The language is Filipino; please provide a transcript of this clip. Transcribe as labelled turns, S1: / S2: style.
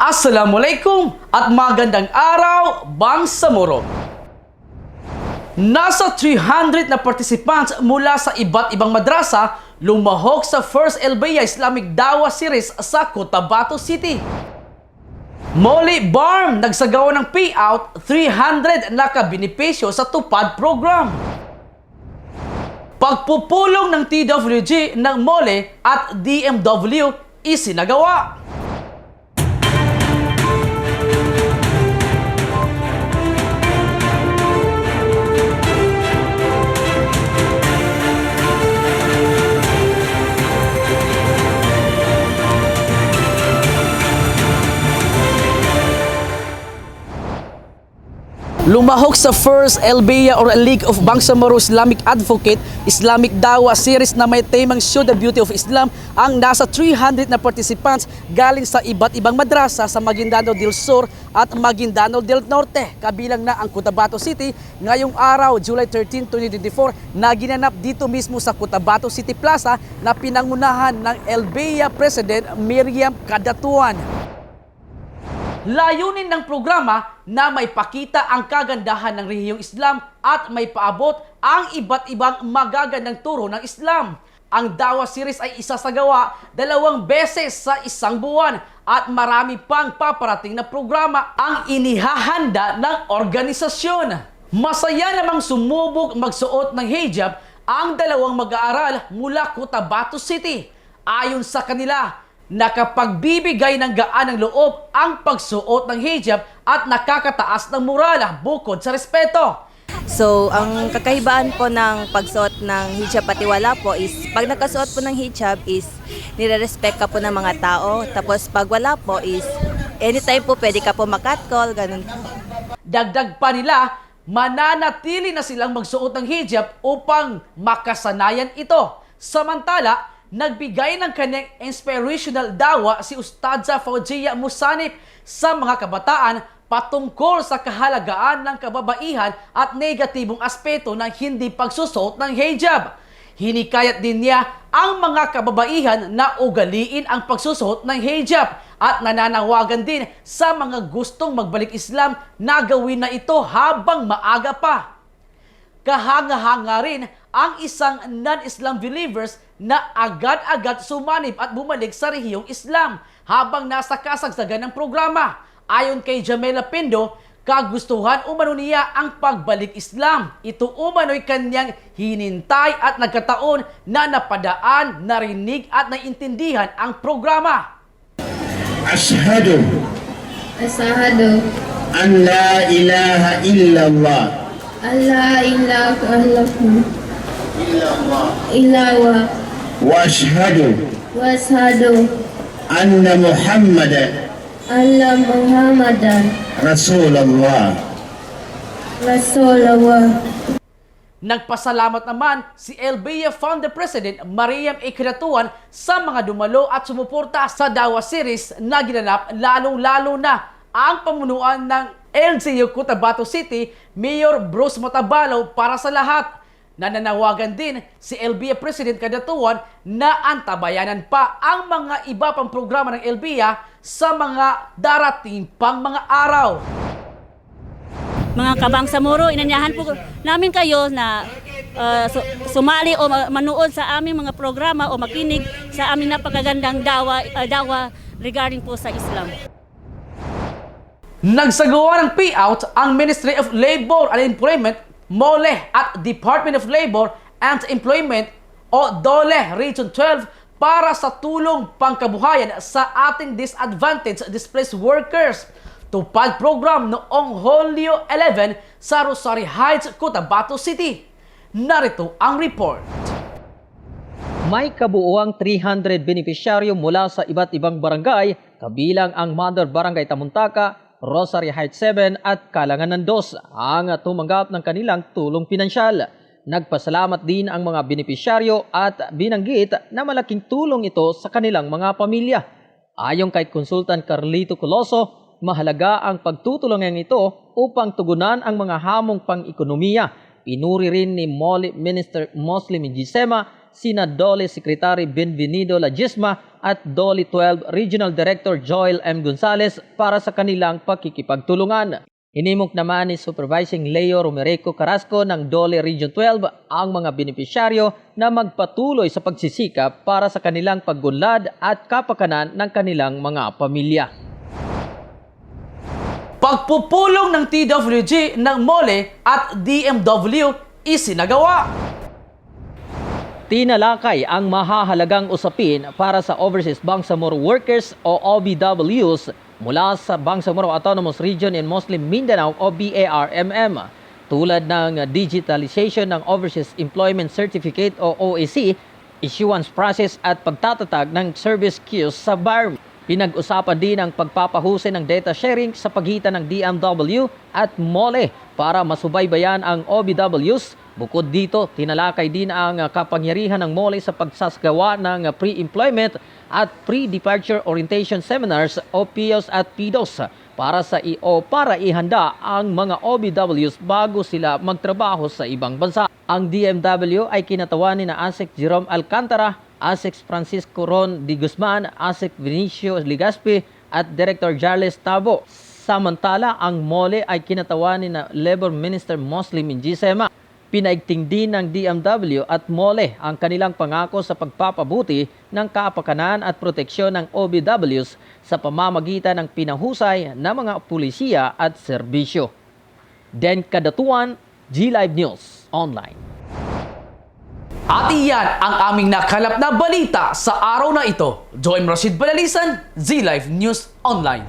S1: Assalamualaikum at magandang araw, Bangsamoro. Nasa 300 na participants mula sa iba't ibang madrasa lumahok sa First Elbeya Islamic Dawah Series sa Cotabato City. Molly Barm nagsagawa ng payout 300 na kabinipisyo sa Tupad program. Pagpupulong ng TWG ng Mole at DMW isinagawa. Lumahok sa First Elbeya or League of Bangsamoro Islamic Advocate Islamic Dawah Series na may temang Show the Beauty of Islam ang nasa 300 na participants galing sa iba't ibang madrasa sa Maguindanao del Sur at Maguindanao del Norte, kabilang na ang Cotabato City ngayong araw, July 13, 2024 na ginanap dito mismo sa Cotabato City Plaza na pinangunahan ng Elbeya President Miriam Kadatuan. Layunin ng programa na may pakita ang kagandahan ng rehiyong Islam at may paabot ang iba't ibang magagandang turo ng Islam. Ang Dawah Series ay isasagawa 2 beses sa isang buwan at marami pang paparating na programa ang inihahanda ng organisasyon. Masaya namang sumubok magsuot ng hijab ang 2 mag-aaral mula Cotabato City. Ayon sa kanila, nakapagbibigay ng gaan ng loob ang pagsuot ng hijab at nakakataas ng moral bukod sa respeto.
S2: So, ang kakaibaan po ng pagsuot ng hijab pati wala po is pag nakasuot po ng hijab is nire-respect ka po ng mga tao. Tapos pag wala po is anytime po pwede ka po makatcall, ganun po.
S1: Dagdag pa nila, mananatili na silang magsuot ng hijab upang makasanayan ito. Samantala, nagbigay ng kanyang inspirational dawa si Ustadza Faujia Musanif sa mga kabataan patungkol sa kahalagaan ng kababaihan at negatibong aspeto ng hindi pagsusuot ng hijab. Hinikayat din niya ang mga kababaihan na ugaliin ang pagsusuot ng hijab at nananawagan din sa mga gustong magbalik Islam na gawin na ito habang maaga pa. Kahanga-hanga rin ang isang non-Islam believers na agad-agad sumanib at bumalik sa rehiyong Islam habang nasa kasagsagan ng programa. Ayon kay Jamela Pindo, kagustuhan umano niya ang pagbalik Islam. Ito umano'y kanyang hinintay at nagkataon na napadaan, narinig at naintindihan ang programa.
S3: Ashhadu an la ilaha illallah wa ashhadu anna Muhammadan Rasulullah.
S1: Nagpasalamat naman si Elbeya Founder President Mariam A. Kadatuan sa mga dumalo at sumuporta sa Dawah Series na ginanap, lalong-lalo na ang pamunuan ng LGU Cotabato City Mayor Bruce Matabalo para sa lahat. Nananawagan din si Elbeya President Kadatuan na antabayanan pa ang mga iba pang programa ng Elbeya sa mga darating pang mga araw.
S4: Mga Kabangsamoro, inanyahan po namin kayo na sumali o manood sa aming mga programa o makinig sa aming napakagandang dawa regarding po sa Islam.
S1: Nagsagawa ng payout ang Ministry of Labor and Employment, MOLE at Department of Labor and Employment o DOLE Region 12 para sa tulong pangkabuhayan sa ating disadvantaged displaced workers. Tupad program noong Hulyo 11 sa Rosary Heights, Cotabato City. Narito ang report.
S5: May kabuuang 300 benepisyaryo mula sa iba't ibang barangay, kabilang ang Mother Barangay Tamuntaka, Rosary Heights 7 at Kalanganan 2 ang tumanggap ng kanilang tulong pinansyal. Nagpasalamat din ang mga benepisyaryo at binanggit na malaking tulong ito sa kanilang mga pamilya. Ayon kay Consultant Carlito Coloso, mahalaga ang pagtutulungan ito upang tugunan ang mga hamong pang-ekonomiya. Pinuri rin ni Mole Minister Muslim Gisema sina DOLE Secretary Benvenido Lagisma at DOLE 12 Regional Director Joel M. Gonzales para sa kanilang pakikipagtulungan. Hinimok naman ni Supervising Leo Romereco Carrasco ng DOLE Region 12 ang mga benepisyaryo na magpatuloy sa pagsisikap para sa kanilang paggunlad at kapakanan ng kanilang mga pamilya.
S1: Pagpupulong ng TWG ng MOLE at DMW isinagawa.
S5: Tinalakay ang mahahalagang usapin para sa Overseas Bangsamoro Workers o OBWs mula sa Bangsamoro Autonomous Region in Muslim Mindanao o BARMM, tulad ng digitalization ng Overseas Employment Certificate o OEC, issuance process at pagtatatag ng service queues sa BARM. Pinag-usapan din ang pagpapahusay ng data sharing sa pagitan ng DMW at MOLE para masubaybayan ang OBWs. Bukod dito, tinalakay din ang kapangyarihan ng MOLE sa pagsasagawa ng pre-employment at pre-departure orientation seminars o PIOS at PDOS para ihanda ang mga OBWs bago sila magtrabaho sa ibang bansa. Ang DMW ay kinatawanin na ASEC Jerome Alcantara, ASEC Francisco Ron de Guzman, ASEC Vinicio Ligaspi at Director Jarles Tabo. Samantala, ang MOLE ay kinatawanin na Labor Minister Muslim Ingisema. Pinaigting din ng DMW at MOLE ang kanilang pangako sa pagpapabuti ng kapakanan at proteksyon ng OBWs sa pamamagitan ng pinahusay ng mga pulisiya at serbisyo. Den Kadatuan, G-Live News Online.
S1: At iyan ang aming nakalap na balita sa araw na ito. Joem Rashid Balalisan, Z-Live News Online.